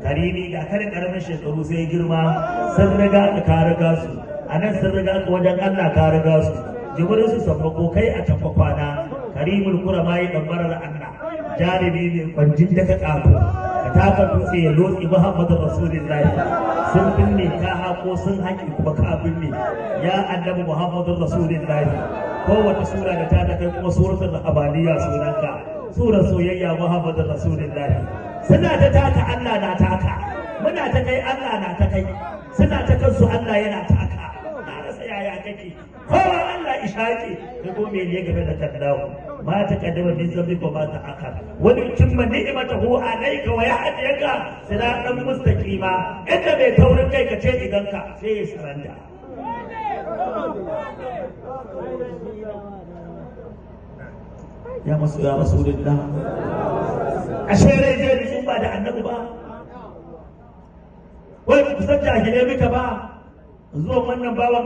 karimi ga kare karamin shekaru sai girma sun riga ka riga su a nan sun riga ka wajen Allah ka riga su jibirin su sabbako kai a tafa kwana karimul kurama yi ɗanbarar Allah jarumi ne kwanjin da ka ƙato ka taka dutse ya lotsi Muhammadu Rasulullahi sun binne ka hako sun haƙi kuma ka binne ya annabi Muhammadu Rasulullahi kowace sura da ta kai kuma suratul rahabaniya sunanka surar soyayya Muhammadu Rasulullahi suna ta taka Allah na taka muna ta kai Allah na ta kai suna ta kansu Allah yana taka na rasa yaya kake kowa Allah ishaki da gome ne game da kaddawo ma ta kaddama min zambi ko ma ta akar wani kimma ni'matahu alayka wa yahdika siratan mustaqima inda bai taurin kai ka ce idan ka sai ya saranda ya rasulullah ashe rai zai sun ba da annabi ba wai ku san jahilai muka ba zuwan wannan bawan